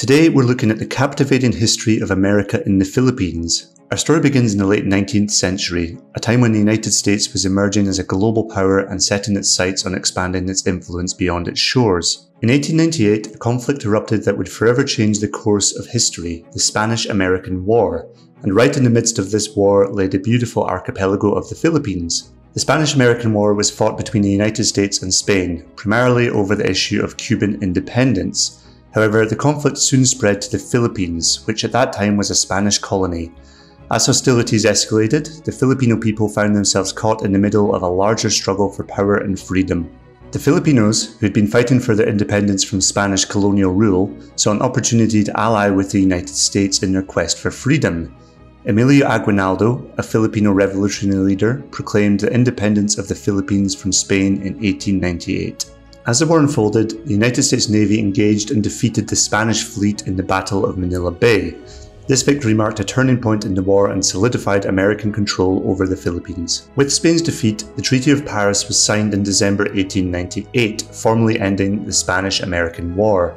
Today we're looking at the captivating history of America in the Philippines. Our story begins in the late 19th century, a time when the United States was emerging as a global power and setting its sights on expanding its influence beyond its shores. In 1898, a conflict erupted that would forever change the course of history, the Spanish-American War, and right in the midst of this war lay the beautiful archipelago of the Philippines. The Spanish-American War was fought between the United States and Spain, primarily over the issue of Cuban independence. However, the conflict soon spread to the Philippines, which at that time was a Spanish colony. As hostilities escalated, the Filipino people found themselves caught in the middle of a larger struggle for power and freedom. The Filipinos, who had been fighting for their independence from Spanish colonial rule, saw an opportunity to ally with the United States in their quest for freedom. Emilio Aguinaldo, a Filipino revolutionary leader, proclaimed the independence of the Philippines from Spain in 1898. As the war unfolded, the United States Navy engaged and defeated the Spanish fleet in the Battle of Manila Bay. This victory marked a turning point in the war and solidified American control over the Philippines. With Spain's defeat, the Treaty of Paris was signed in December 1898, formally ending the Spanish-American War.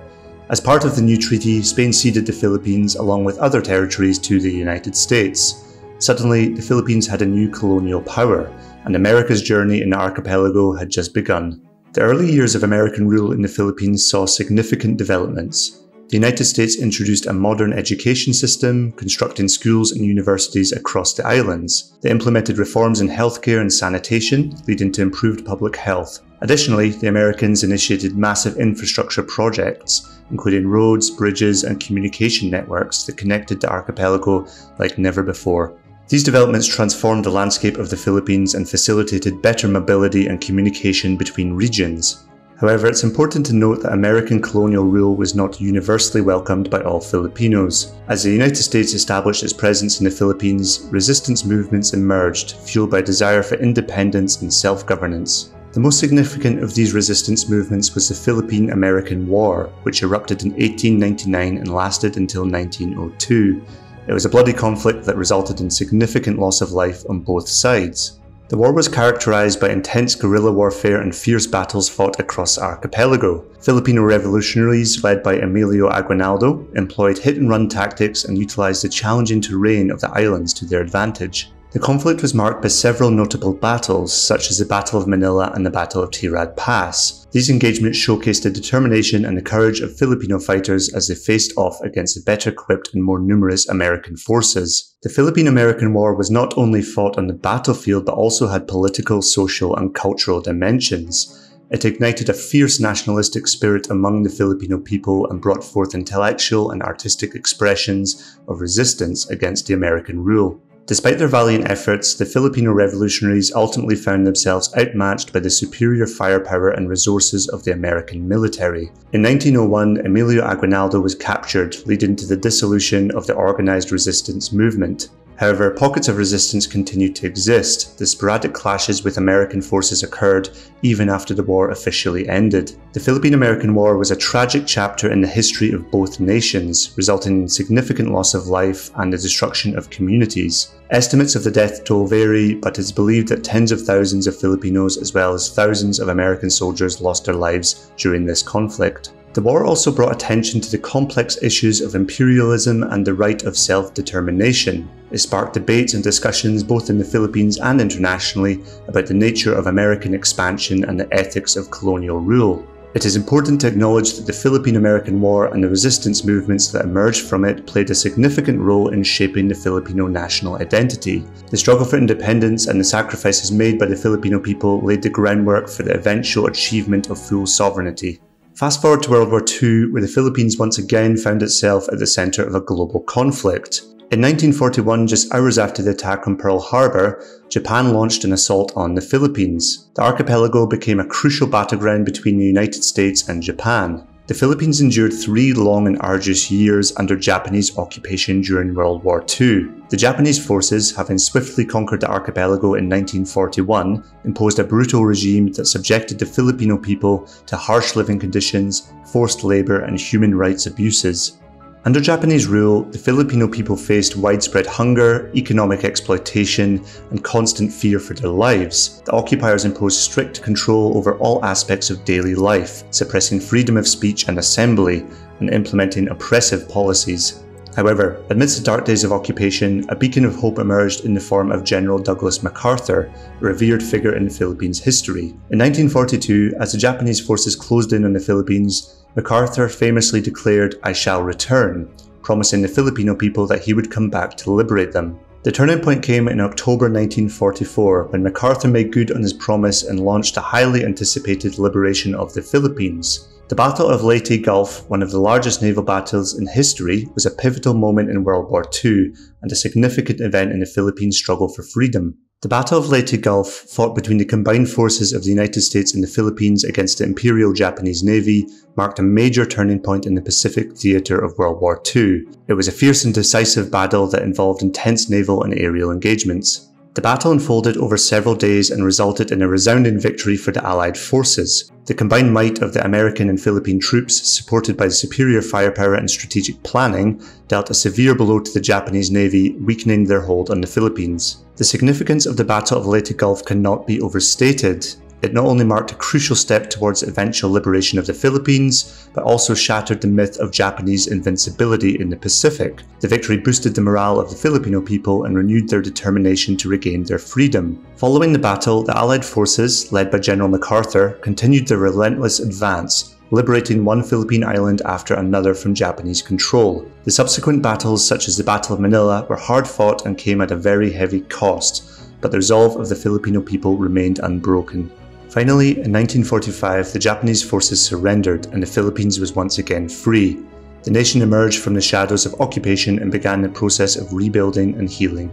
As part of the new treaty, Spain ceded the Philippines along with other territories to the United States. Suddenly, the Philippines had a new colonial power, and America's journey in the archipelago had just begun. The early years of American rule in the Philippines saw significant developments. The United States introduced a modern education system, constructing schools and universities across the islands. They implemented reforms in healthcare and sanitation, leading to improved public health. Additionally, the Americans initiated massive infrastructure projects, including roads, bridges, and communication networks that connected the archipelago like never before. These developments transformed the landscape of the Philippines and facilitated better mobility and communication between regions. However, it's important to note that American colonial rule was not universally welcomed by all Filipinos. As the United States established its presence in the Philippines, resistance movements emerged, fueled by desire for independence and self-governance. The most significant of these resistance movements was the Philippine-American War, which erupted in 1899 and lasted until 1902. It was a bloody conflict that resulted in significant loss of life on both sides. The war was characterized by intense guerrilla warfare and fierce battles fought across the archipelago. Filipino revolutionaries, led by Emilio Aguinaldo, employed hit-and-run tactics and utilized the challenging terrain of the islands to their advantage. The conflict was marked by several notable battles, such as the Battle of Manila and the Battle of Tirad Pass. These engagements showcased the determination and the courage of Filipino fighters as they faced off against the better equipped and more numerous American forces. The Philippine-American War was not only fought on the battlefield but also had political, social, and cultural dimensions. It ignited a fierce nationalistic spirit among the Filipino people and brought forth intellectual and artistic expressions of resistance against the American rule. Despite their valiant efforts, the Filipino revolutionaries ultimately found themselves outmatched by the superior firepower and resources of the American military. In 1901, Emilio Aguinaldo was captured, leading to the dissolution of the organized resistance movement. However, pockets of resistance continued to exist. The sporadic clashes with American forces occurred even after the war officially ended. The Philippine-American War was a tragic chapter in the history of both nations, resulting in significant loss of life and the destruction of communities. Estimates of the death toll vary, but it is believed that tens of thousands of Filipinos as well as thousands of American soldiers lost their lives during this conflict. The war also brought attention to the complex issues of imperialism and the right of self-determination. It sparked debates and discussions both in the Philippines and internationally about the nature of American expansion and the ethics of colonial rule. It is important to acknowledge that the Philippine-American War and the resistance movements that emerged from it played a significant role in shaping the Filipino national identity. The struggle for independence and the sacrifices made by the Filipino people laid the groundwork for the eventual achievement of full sovereignty. Fast forward to World War II, where the Philippines once again found itself at the centre of a global conflict. In 1941, just hours after the attack on Pearl Harbor, Japan launched an assault on the Philippines. The archipelago became a crucial battleground between the United States and Japan. The Philippines endured 3 long and arduous years under Japanese occupation during World War II. The Japanese forces, having swiftly conquered the archipelago in 1941, imposed a brutal regime that subjected the Filipino people to harsh living conditions, forced labour, and human rights abuses. Under Japanese rule, the Filipino people faced widespread hunger, economic exploitation, and constant fear for their lives. The occupiers imposed strict control over all aspects of daily life, suppressing freedom of speech and assembly, and implementing oppressive policies. However, amidst the dark days of occupation, a beacon of hope emerged in the form of General Douglas MacArthur, a revered figure in the Philippines' history. In 1942, as the Japanese forces closed in on the Philippines, MacArthur famously declared, "I shall return," promising the Filipino people that he would come back to liberate them. The turning point came in October 1944 when MacArthur made good on his promise and launched a highly anticipated liberation of the Philippines. The Battle of Leyte Gulf, one of the largest naval battles in history, was a pivotal moment in World War II and a significant event in the Philippine struggle for freedom. The Battle of Leyte Gulf, fought between the combined forces of the United States and the Philippines against the Imperial Japanese Navy, marked a major turning point in the Pacific theatre of World War II. It was a fierce and decisive battle that involved intense naval and aerial engagements. The battle unfolded over several days and resulted in a resounding victory for the Allied forces. The combined might of the American and Philippine troops, supported by the superior firepower and strategic planning, dealt a severe blow to the Japanese Navy, weakening their hold on the Philippines. The significance of the Battle of Leyte Gulf cannot be overstated. It not only marked a crucial step towards eventual liberation of the Philippines, but also shattered the myth of Japanese invincibility in the Pacific. The victory boosted the morale of the Filipino people and renewed their determination to regain their freedom. Following the battle, the Allied forces, led by General MacArthur, continued their relentless advance, liberating one Philippine island after another from Japanese control. The subsequent battles, such as the Battle of Manila, were hard fought and came at a very heavy cost, but the resolve of the Filipino people remained unbroken. Finally, in 1945, the Japanese forces surrendered and the Philippines was once again free. The nation emerged from the shadows of occupation and began the process of rebuilding and healing.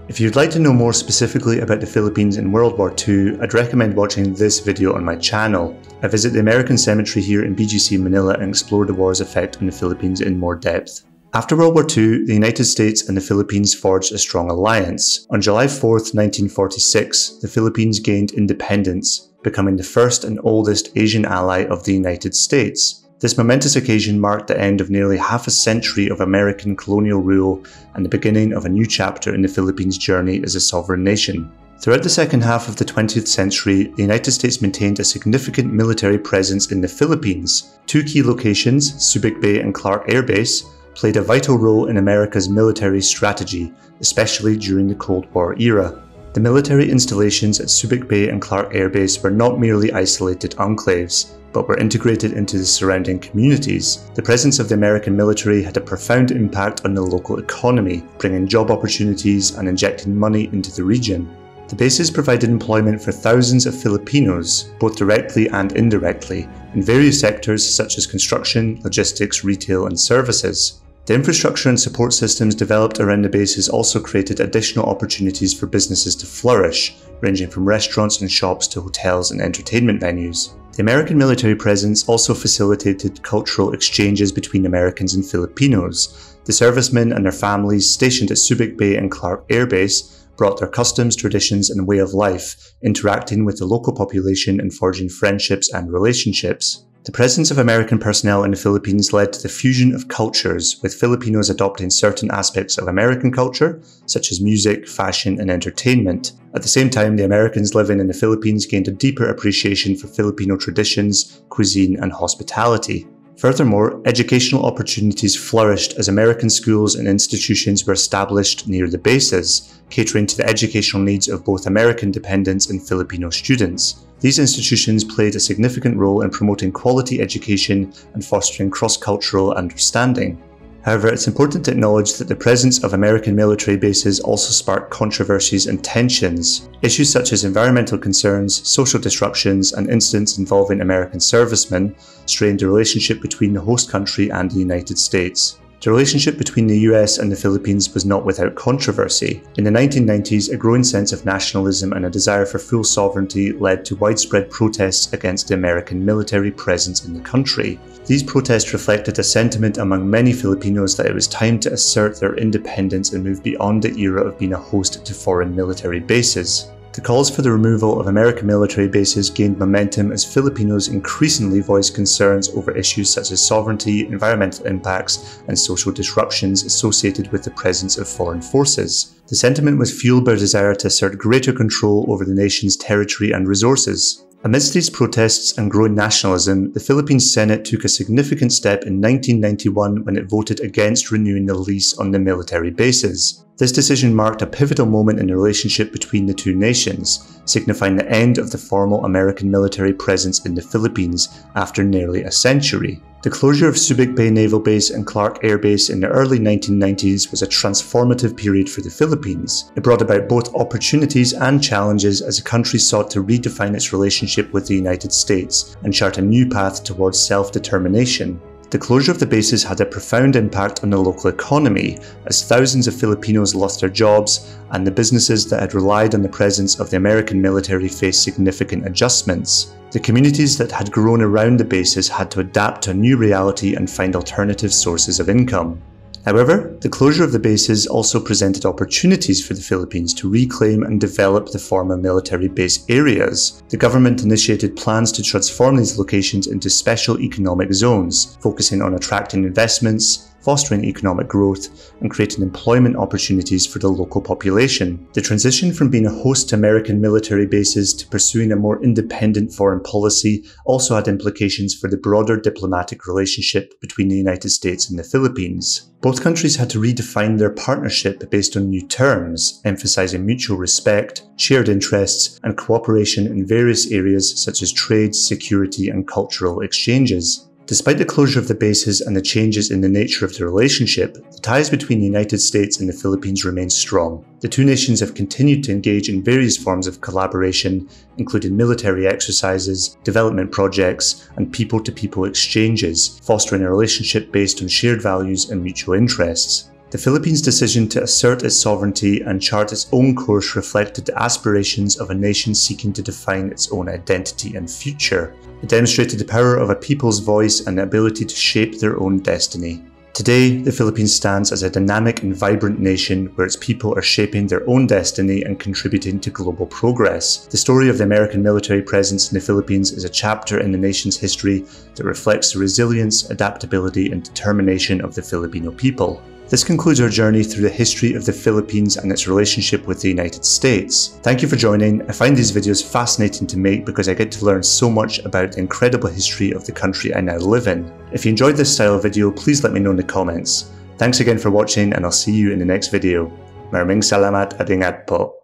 If you'd like to know more specifically about the Philippines in World War II, I'd recommend watching this video on my channel. I visit the American Cemetery here in BGC Manila and explore the war's effect on the Philippines in more depth. After World War II, the United States and the Philippines forged a strong alliance. On July 4, 1946, the Philippines gained independence, becoming the first and oldest Asian ally of the United States. This momentous occasion marked the end of nearly half a century of American colonial rule and the beginning of a new chapter in the Philippines' journey as a sovereign nation. Throughout the second half of the 20th century, the United States maintained a significant military presence in the Philippines. Two key locations, Subic Bay and Clark Air Base, played a vital role in America's military strategy, especially during the Cold War era. The military installations at Subic Bay and Clark Air Base were not merely isolated enclaves, but were integrated into the surrounding communities. The presence of the American military had a profound impact on the local economy, bringing job opportunities and injecting money into the region. The bases provided employment for thousands of Filipinos, both directly and indirectly, in various sectors such as construction, logistics, retail, and services. The infrastructure and support systems developed around the bases also created additional opportunities for businesses to flourish, ranging from restaurants and shops to hotels and entertainment venues. The American military presence also facilitated cultural exchanges between Americans and Filipinos. The servicemen and their families stationed at Subic Bay and Clark Air Base brought their customs, traditions, and way of life, interacting with the local population and forging friendships and relationships. The presence of American personnel in the Philippines led to the fusion of cultures, with Filipinos adopting certain aspects of American culture, such as music, fashion, and entertainment. At the same time, the Americans living in the Philippines gained a deeper appreciation for Filipino traditions, cuisine, and hospitality. Furthermore, educational opportunities flourished as American schools and institutions were established near the bases, catering to the educational needs of both American dependents and Filipino students. These institutions played a significant role in promoting quality education and fostering cross-cultural understanding. However, it's important to acknowledge that the presence of American military bases also sparked controversies and tensions. Issues such as environmental concerns, social disruptions, and incidents involving American servicemen strained the relationship between the host country and the United States. The relationship between the US and the Philippines was not without controversy. In the 1990s, a growing sense of nationalism and a desire for full sovereignty led to widespread protests against the American military presence in the country. These protests reflected a sentiment among many Filipinos that it was time to assert their independence and move beyond the era of being a host to foreign military bases. The calls for the removal of American military bases gained momentum as Filipinos increasingly voiced concerns over issues such as sovereignty, environmental impacts, and social disruptions associated with the presence of foreign forces. The sentiment was fueled by a desire to assert greater control over the nation's territory and resources. Amidst these protests and growing nationalism, the Philippine Senate took a significant step in 1991 when it voted against renewing the lease on the military bases. This decision marked a pivotal moment in the relationship between the two nations, signifying the end of the formal American military presence in the Philippines after nearly a century. The closure of Subic Bay Naval Base and Clark Air Base in the early 1990s was a transformative period for the Philippines. It brought about both opportunities and challenges as the country sought to redefine its relationship with the United States and chart a new path towards self-determination. The closure of the bases had a profound impact on the local economy, as thousands of Filipinos lost their jobs, and the businesses that had relied on the presence of the American military faced significant adjustments. The communities that had grown around the bases had to adapt to a new reality and find alternative sources of income. However, the closure of the bases also presented opportunities for the Philippines to reclaim and develop the former military base areas. The government initiated plans to transform these locations into special economic zones, focusing on attracting investments, fostering economic growth, and creating employment opportunities for the local population. The transition from being a host to American military bases to pursuing a more independent foreign policy also had implications for the broader diplomatic relationship between the United States and the Philippines. Both countries had to redefine their partnership based on new terms, emphasizing mutual respect, shared interests, and cooperation in various areas such as trade, security, and cultural exchanges. Despite the closure of the bases and the changes in the nature of the relationship, the ties between the United States and the Philippines remain strong. The two nations have continued to engage in various forms of collaboration, including military exercises, development projects, and people-to-people exchanges, fostering a relationship based on shared values and mutual interests. The Philippines' decision to assert its sovereignty and chart its own course reflected the aspirations of a nation seeking to define its own identity and future. It demonstrated the power of a people's voice and the ability to shape their own destiny. Today, the Philippines stands as a dynamic and vibrant nation where its people are shaping their own destiny and contributing to global progress. The story of the American military presence in the Philippines is a chapter in the nation's history that reflects the resilience, adaptability, and determination of the Filipino people. This concludes our journey through the history of the Philippines and its relationship with the United States. Thank you for joining. I find these videos fascinating to make because I get to learn so much about the incredible history of the country I now live in. If you enjoyed this style of video, please let me know in the comments. Thanks again for watching, and I'll see you in the next video. Maraming salamat at ingat po.